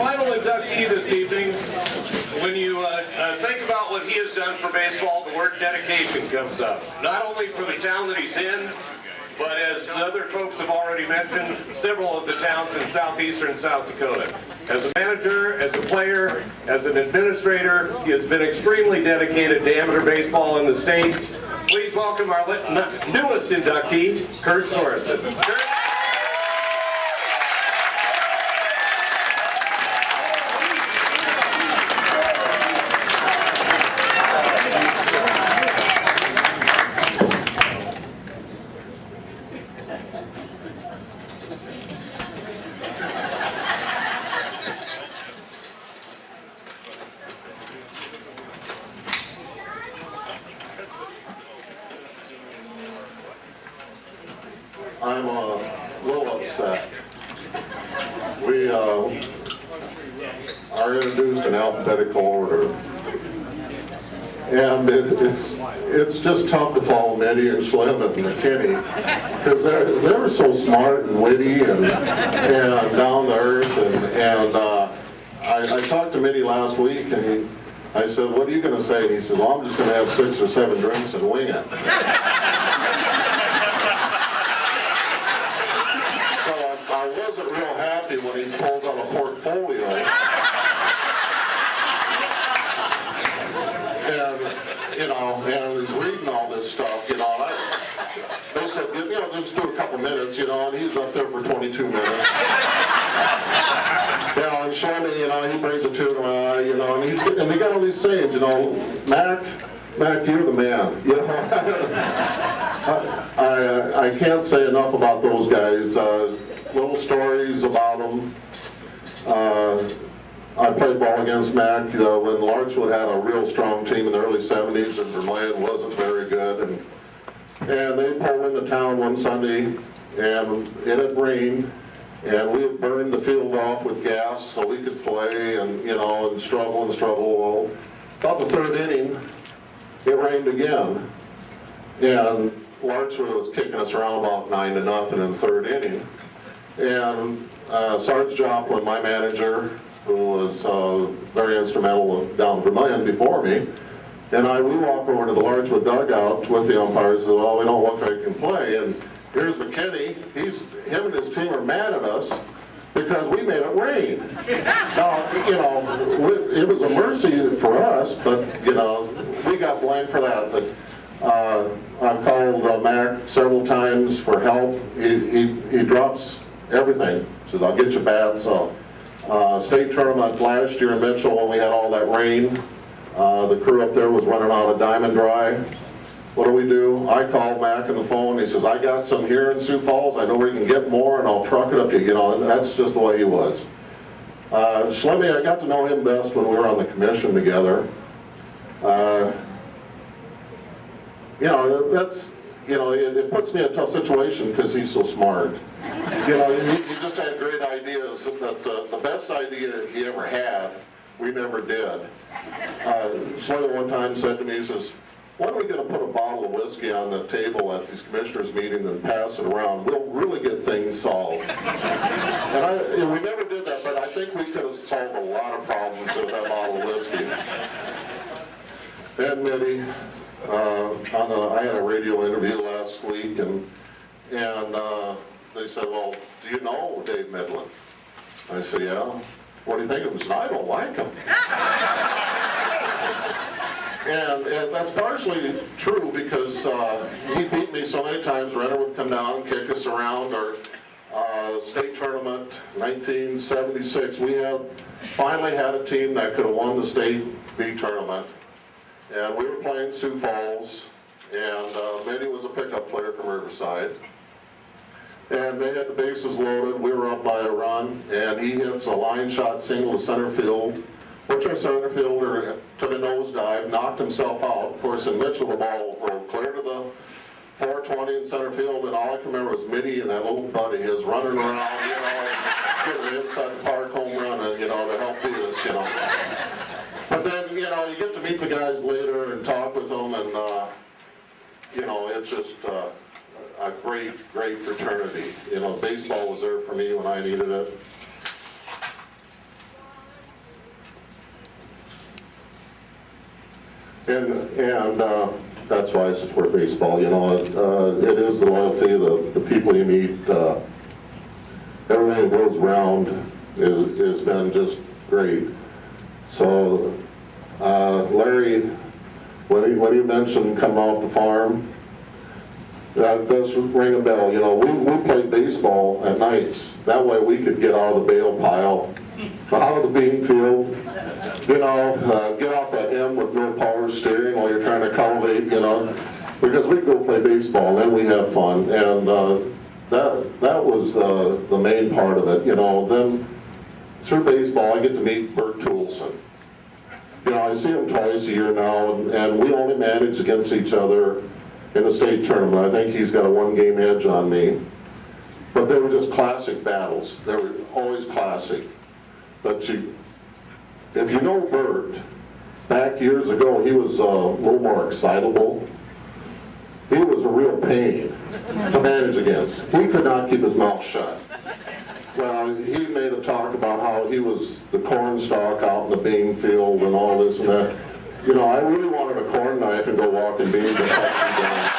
final inductee this evening. When you think about what he has done for baseball, the word dedication comes up. Not only for the town that he's in, but as other folks have already mentioned, several of the towns in southeastern South Dakota. As a manager, as a player, as an administrator, he has been extremely dedicated to amateur baseball in the state. Please welcome our newest inductee, Kurt Sorensen. Kurt? I'm a little upset. We are introduced in alphabetical order. And it's just tough to follow Mitty and Schlim and McKinney because they're so smart and witty and down to earth. I talked to Mitty last week and I said, "What are you going to say?" And he said, "Well, I'm just going to have 6 or 7 drinks and wing it." I wasn't real happy when he pulled out a portfolio. And he's reading all this stuff, and they said, just do a couple minutes, and he's up there for 22 minutes. And Sorney, he brings a tune to my eye, and they got all these sayings, Mac, you're the man, I can't say enough about those guys. Little stories about them. I played ball against Mac when Larchwood had a real strong team in the early 70s and Vermillion wasn't very good. And they pulled into town one Sunday and it had rained and we had burned the field off with gas so we could play and struggle. Well, about the 3rd inning, it rained again. And Larchwood was kicking us around about 9-0 in the 3rd inning. And Sarge Joplin, my manager, who was very instrumental down Vermillion before me, and we walk over to the Larchwood dugout with the umpires and say, "Well, we don't look like we can play." And here's McKinney. Him and his team are mad at us because we made it rain. Now, it was a mercy for us, but we got blamed for that. But I've called Mac several times for help. He drops everything. He says, "I'll get you bad." So state tournament last year in Mitchell when we had all that rain, the crew up there was running out of Diamond Dry. What do? I called Mac on the phone. He says, "I got some here in Sioux Falls. I know where you can get more and I'll truck it up to you." And that's just the way he was. Schlemmy, I got to know him best when we were on the commission together. It puts me in a tough situation because he's so smart. He just had great ideas. The best idea he ever had, we never did. Schlemmy one time said to me, he says, "When are we going to put a bottle of whiskey on the table at these commissioners' meetings and pass it around? We'll really get things solved." And we never did that, but I think we could have solved a lot of problems with that bottle of whiskey. And Mitty, I had a radio interview last week, and they said, "Well, do you know Dave Midland?" I said, "Yeah." "What do you think of him?" He said, "I don't like him." And that's partially true because he beat me so many times. Renner would come down and kick us around. Our state tournament, 1976, we finally had a team that could have won the state B tournament. And we were playing Sioux Falls, and Mitty was a pickup player from Riverside. And they had the bases loaded. We were up by a run, and he hits a line shot single to center field, which our center fielder took a nosedive, knocked himself out. Of course, in Mitchell, the ball rolled clear to the 420 in center field, and all I can remember was Mitty and that little buddy is running around, getting inside the park home run, and to help beat us, But then, you get to meet the guys later and talk with them, and it's just a great fraternity. Baseball was there for me when I needed it. And that's why I support baseball, you know. It is the loyalty, the people you meet, everything that goes around has been just great. So, Larry, when he mentioned coming off the farm, that does ring a bell. You know, we played baseball at nights. That way we could get out of the bale pile, out of the bean field, you know, get off that M with no power steering while you're trying to cultivate, you know, because we'd go play baseball and then we have fun. And that was the main part of it, you know. Then through baseball, I get to meet Bert Toolson. You know, I see him twice a year now, and we only manage against each other in the state tournament. I think he's got a one-game edge on me. But they were just classic battles. They were always classic. But if you know Bert, back years ago, he was a little more excitable. He was a real pain to manage against. He could not keep his mouth shut. Well, he made a talk about how he was the corn stalk out in the bean field and all this and that. You know, I really wanted a corn knife and go walking beans and cut them down.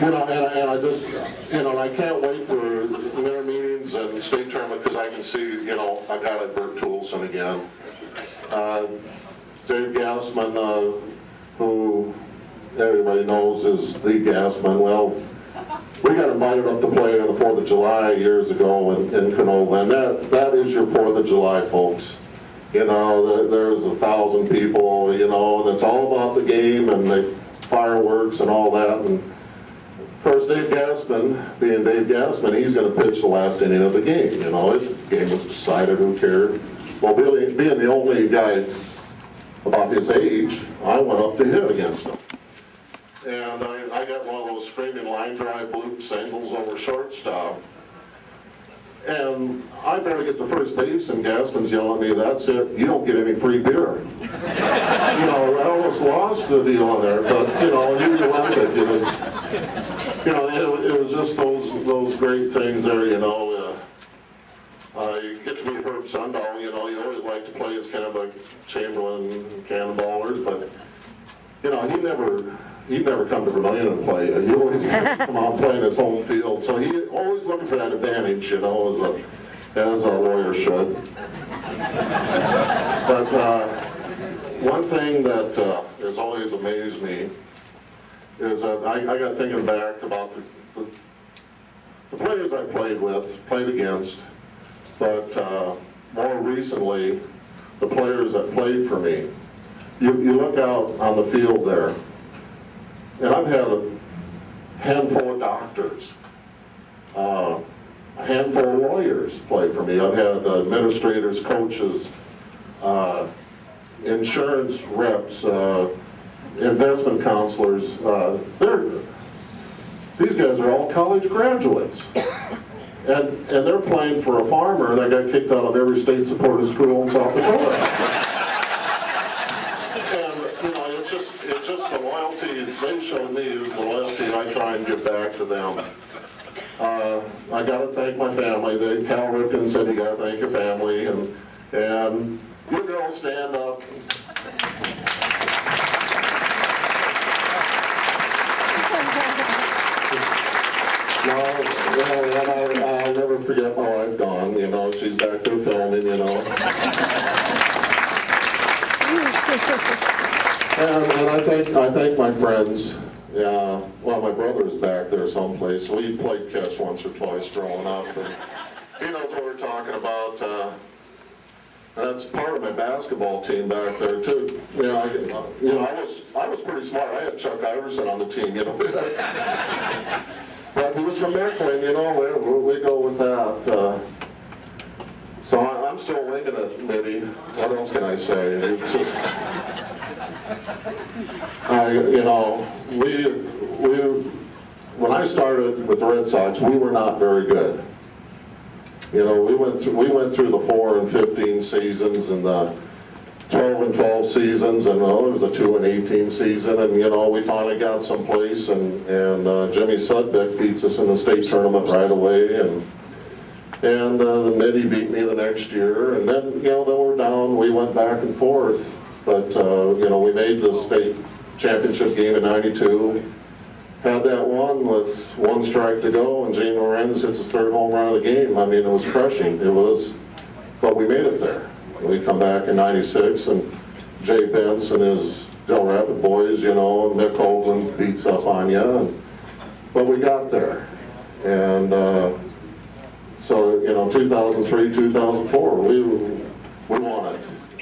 You know, and I just, you know, and I can't wait for winter meetings and state tournament because I can see, you know, I got it, Bert Toolson again. Dave Gassman, who everybody knows is the Gassman. Well, we got invited up to play on the 4th of July years ago in Canova, and that is your 4th of July, folks. You know, there's 1,000 people, you know, and it's all about the game and the fireworks and all that. And of course, Dave Gassman, being Dave Gassman, he's going to pitch the last inning of the game. You know, the game was decided, who cared? Well, being the only guy about his age, I went up to hit against him. And I got one of those screaming line drive bloop singles over shortstop. And I barely get to first base, and Gassman's yelling at me, "That's it, you don't get any free beer." You know, I almost lost the deal on there, but, you know, he went it. You know, it was just those great things there, you know. You get to meet Herb Sundahl, you know, you always like to play as kind of a Chamberlain Cannonballers, but, you know, he'd never come to Vermillion and play. He always come out and play in his home field. So he always looking for that advantage, you know, as a lawyer should. But one thing that has always amazed me is that I got thinking back about the players I played against, but more recently, the players that played for me. You look out on the field there, and I've had a handful of doctors, a handful of lawyers play for me. I've had administrators, coaches, insurance reps, investment counselors. These guys are all college graduates. And they're playing for a farmer that got kicked out of every state-supported school in South Dakota. And, you know, it's just the loyalty they showed me is the loyalty I try and give back to them. I got to thank my family. Cal Ripken said you got to thank your family. And you girls stand up. I'll never forget my wife, Dawn. You know, she's back there filming, you know. And I thank my friends. Yeah, well, my brother's back there someplace. We played catch once or twice growing up, and he knows what we're talking about. That's part of my basketball team back there too. I was pretty smart. I had Chuck Iverson on the team, you know. But he was from Mechlin, you know. We go with that. So I'm still winging it, Mitty. What else can I say? It's just, you know, when I started with the Red Sox, we were not very good. You know, we went through the 4 and 15 seasons and the 12 and 12 seasons, and there was a 2 and 18 season, and you know, we finally got someplace, and Jimmy Sudbeck beats us in the state tournament right away, and And the Nitty beat me the next year, and then, then we're down, we went back and forth. But, we made the state championship game in '92. Had that one with one strike to go, and Gene Lorenz hits his third home run of the game. I mean, it was crushing. It was, but we made it there. We come back in '96, and Jay Bentz and his Del Rapid boys, Nick Hoagland beats up on you. But we got there. And so, 2003, 2004, we won it.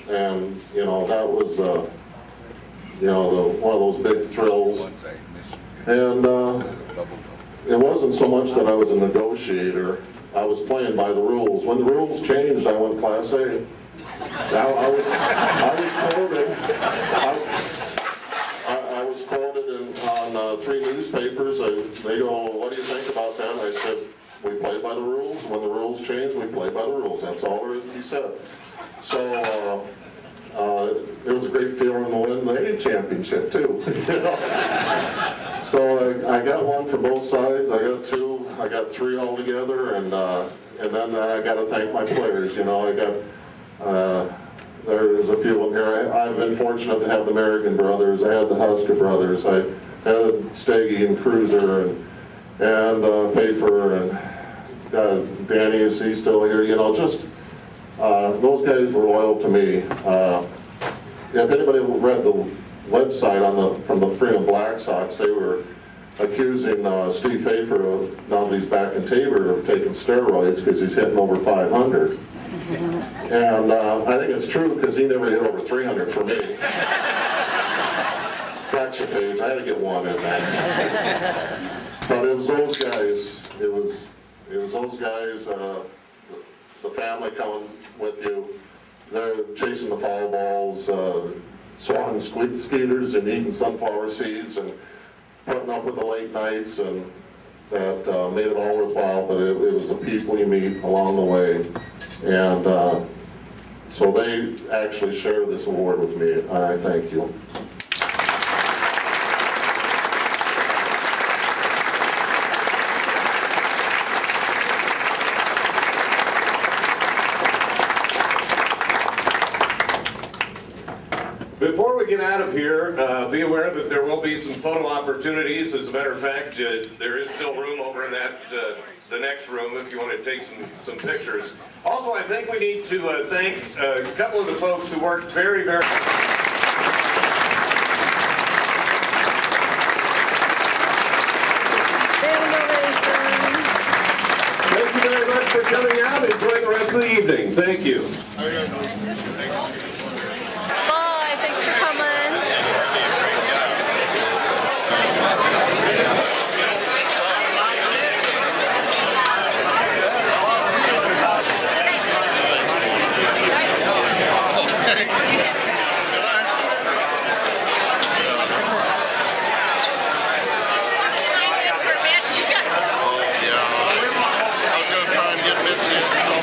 And, that was, one of those big thrills. And it wasn't so much that I was a negotiator. I was playing by the rules. When the rules changed, I went Class A. Now, I was quoted on 3 newspapers. They go, "What do you think about that?" I said, "We play by the rules. When the rules change, we play by the rules." That's all there is to be said. So it was a great feeling to win the A championship too. So I got one from both sides. I got 2. I got 3 altogether, and then I got to thank my players. There's a few of them here. I've been fortunate to have the American brothers. I had the Husker brothers. I had Steggy and Cruiser and Pfeiffer and Danny, is he still here? Those guys were loyal to me. If anybody read the website from the Freedom Black Sox, they were accusing Steve Pfeiffer, now that he's back in Tabor, of taking steroids because he's hitting over 500. And I think it's true because he never hit over 300 for me. Gotcha, Paige. I had to get one in there. But it was those guys. It was those guys. The family coming with you. They're chasing the foul balls, swatting skeeters and eating sunflower seeds and putting up with the late nights, and that made it all worthwhile. But it was the people you meet along the way. And so they actually share this award with me, and I thank you. Before we get out of here, be aware that there will be some photo opportunities. As a matter of fact, there is still room over in that the next room if you want to take some pictures. Also, I think we need to thank a couple of the folks who worked very, very Thank you very much for coming out. Enjoy the rest of the evening. Thank you. Bye, thanks for coming. I was going to try and get Mitch in, so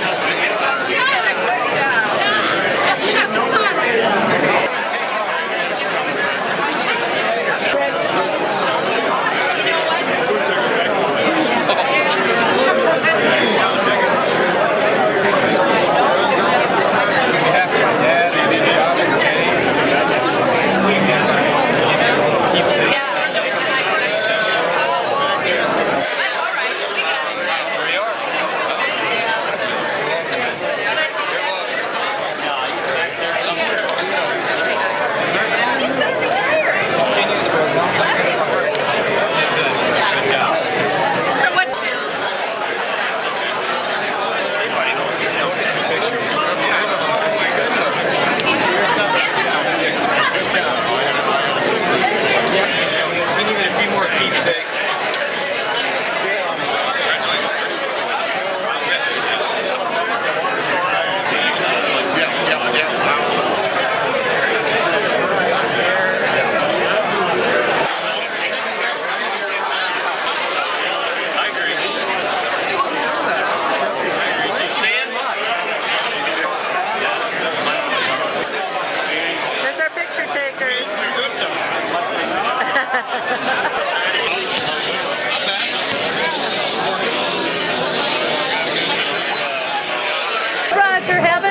what you're having.